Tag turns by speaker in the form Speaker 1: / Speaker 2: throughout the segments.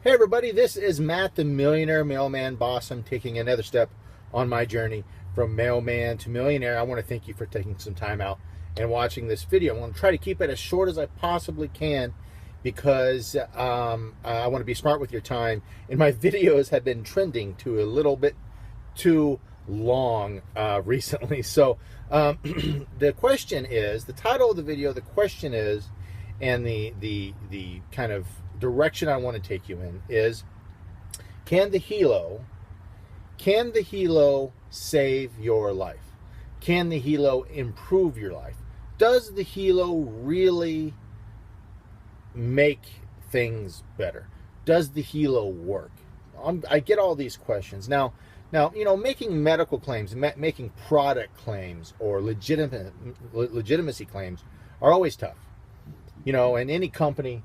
Speaker 1: Hey everybody, this is Matt the Millionaire Mailman Boss. I'm taking another step on my journey from mailman to millionaire. I want to thank you for taking some time out and watching this video. I want to try to keep it as short as I possibly can because I want to be smart with your time. And my videos have been trending to a little bit too long recently. So the question is, the title of the video, the question is, and the kind of direction I want to take you in is, can the Helo save your life? Can the Helo improve your life? Does the Helo really make things better? Does the Helo work? I get all these questions. Now, making medical claims, making product claims or legitimacy claims are always tough. In any company,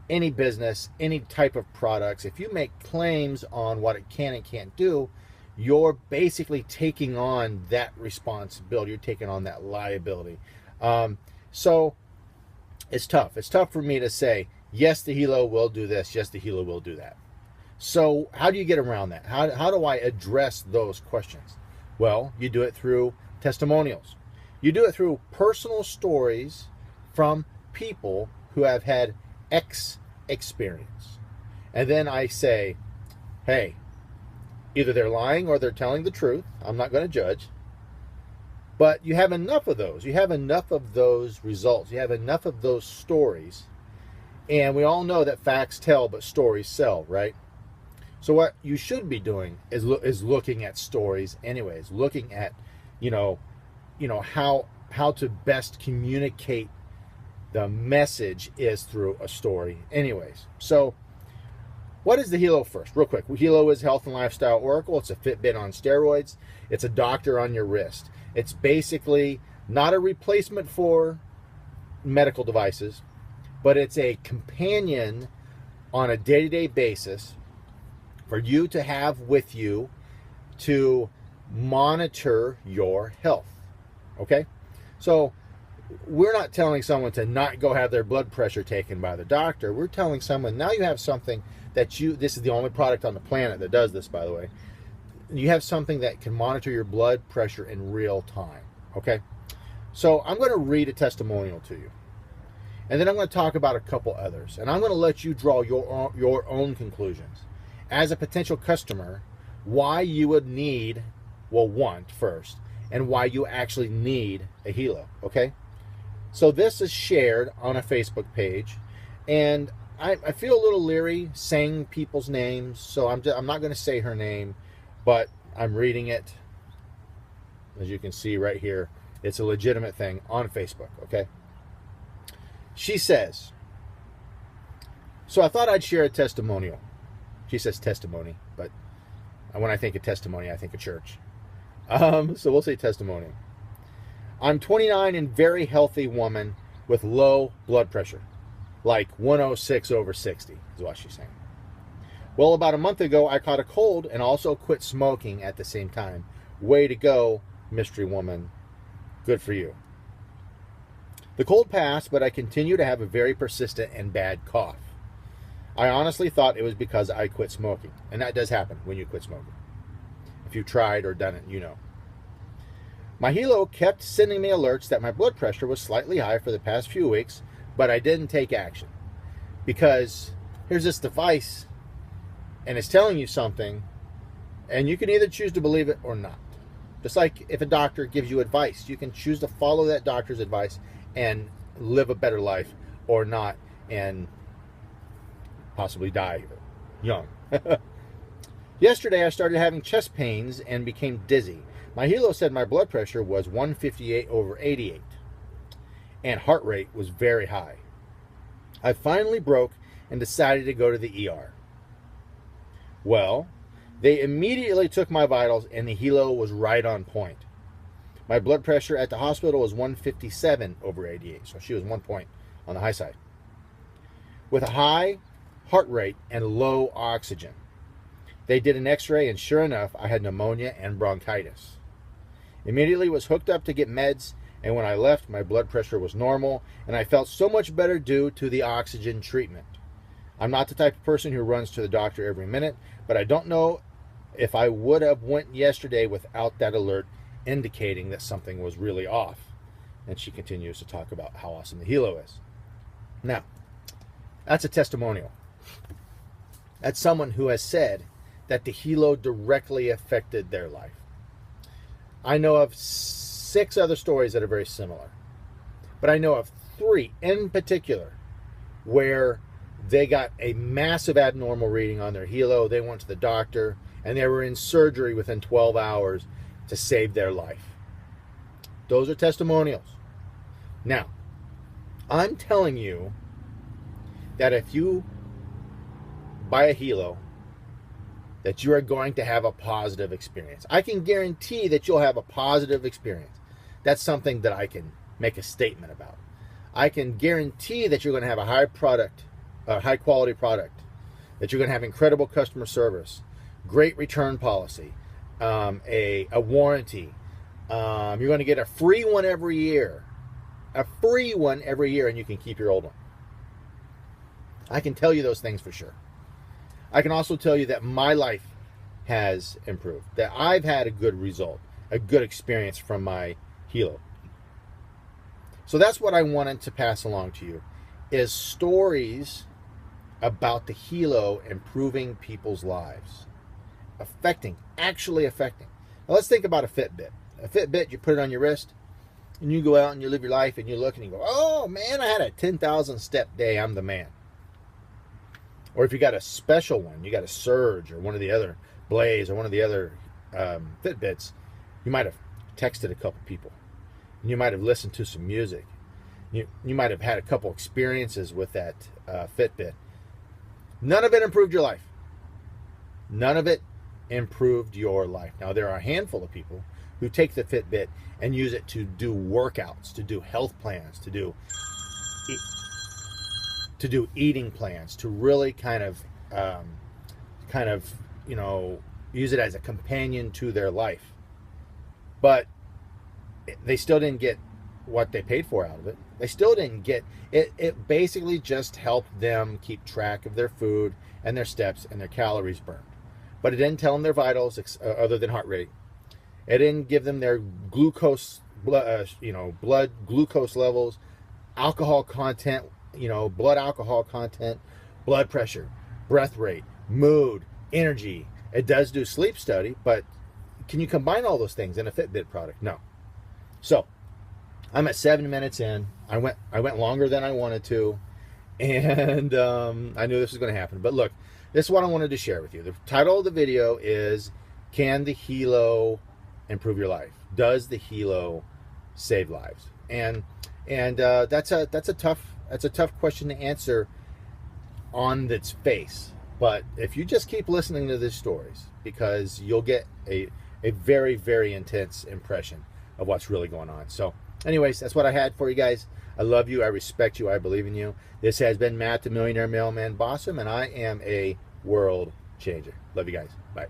Speaker 1: any business, any type of products, if you make claims on what it can and can't do, you're basically taking on that responsibility. You're taking on that liability. So it's tough. It's tough for me to say, yes, the Helo will do this. Yes, the Helo will do that. So how do you get around that? How do I address those questions? Well, you do it through testimonials. You do it through personal stories from people who have had X experience. And then I say, hey, either they're lying or they're telling the truth. I'm not going to judge. But you have enough of those. You have enough of those results. You have enough of those stories. And we all know that facts tell, but stories sell, right? So what you should be doing is looking at stories anyways, looking at, how to best communicate the message is through a story anyways. So what is the Helo first? Real quick. Helo is health and lifestyle oracle. It's a Fitbit on steroids. It's a doctor on your wrist. It's basically not a replacement for medical devices, but it's a companion on a day-to-day basis for you to have with you to monitor your health. Okay? So we're not telling someone to not go have their blood pressure taken by the doctor. We're telling someone, now you have something that this is the only product on the planet that does this, by the way. You have something that can monitor your blood pressure in real time, okay? So I'm going to read a testimonial to you. And then I'm going to talk about a couple others. And I'm going to let you draw your own conclusions. As a potential customer, why you would want first, and why you actually need a Helo, okay? So this is shared on a Facebook page, and I feel a little leery saying people's names, so I'm not going to say her name, but I'm reading it. As you can see right here, it's a legitimate thing on Facebook, okay? She says, so I thought I'd share a testimonial. She says testimony, but when I think of testimony, I think of church. So we'll say testimonial. I'm 29 and very healthy woman with low blood pressure, like 106/60 is what she's saying. Well, about a month ago, I caught a cold and also quit smoking at the same time. Way to go, mystery woman. Good for you. The cold passed, but I continue to have a very persistent and bad cough. I honestly thought it was because I quit smoking, and that does happen when you quit smoking. If you've tried or done it, you know. My Helo kept sending me alerts that my blood pressure was slightly high for the past few weeks, but I didn't take action. Because here's this device, and it's telling you something, and you can either choose to believe it or not. Just like if a doctor gives you advice, you can choose to follow that doctor's advice and live a better life, or not, and possibly die young. Yesterday, I started having chest pains and became dizzy. My Helo said my blood pressure was 158/88, and heart rate was very high. I finally broke and decided to go to the ER. Well, they immediately took my vitals, and the Helo was right on point. My blood pressure at the hospital was 157/88, so she was 1 point on the high side, with a high heart rate and low oxygen. They did an x-ray, and sure enough, I had pneumonia and bronchitis. Immediately was hooked up to get meds, and when I left, my blood pressure was normal, and I felt so much better due to the oxygen treatment. I'm not the type of person who runs to the doctor every minute, but I don't know if I would have went yesterday without that alert indicating that something was really off. And she continues to talk about how awesome the Helo is. Now, that's a testimonial. That's someone who has said that the Helo directly affected their life. I know of 6 other stories that are very similar, but I know of 3 in particular where they got a massive abnormal reading on their Helo. They went to the doctor and they were in surgery within 12 hours to save their life. Those are testimonials. Now, I'm telling you that if you buy a Helo, that you are going to have a positive experience. I can guarantee that you'll have a positive experience. That's something that I can make a statement about. I can guarantee that you're going to have a high quality product, that you're going to have incredible customer service, great return policy, a warranty. You're going to get a free one every year. A free one every year, and you can keep your old one. I can tell you those things for sure. I can also tell you that my life has improved, that I've had a good result, a good experience from my Helo. So that's what I wanted to pass along to you, is stories about the Helo improving people's lives, actually affecting. Now let's think about a Fitbit. A Fitbit, you put it on your wrist, and you go out and you live your life, and you look and you go, oh man, I had a 10,000 step day, I'm the man. Or if you got a special one, you got a Surge or one of the other Blaze or one of the other Fitbits, you might have texted a couple people. And you might have listened to some music. You might have had a couple experiences with that Fitbit. None of it improved your life. None of it improved your life. Now, there are a handful of people who take the Fitbit and use it to do workouts, to do health plans, to do eating plans, to really kind of use it as a companion to their life. But they still didn't get what they paid for out of it. They still didn't get it. It basically just helped them keep track of their food and their steps and their calories burned. But it didn't tell them their vitals other than heart rate. It didn't give them their glucose, blood glucose levels, alcohol content, blood alcohol content, blood pressure, breath rate, mood, energy. It does do sleep study, but can you combine all those things in a Fitbit product? No. So I'm at 7 minutes in. I went longer than I wanted to, and I knew this was going to happen. But look, this is what I wanted to share with you. The title of the video is, can the Helo improve your life? Does the Helo save lives? And that's a tough question to answer on its face. But if you just keep listening to these stories, because you'll get a very, very intense impression of what's really going on. So anyways, that's what I had for you guys. I love you. I respect you. I believe in you. This has been Matt, the Millionaire Mailman Bossum, and I am a world changer. Love you guys. Bye.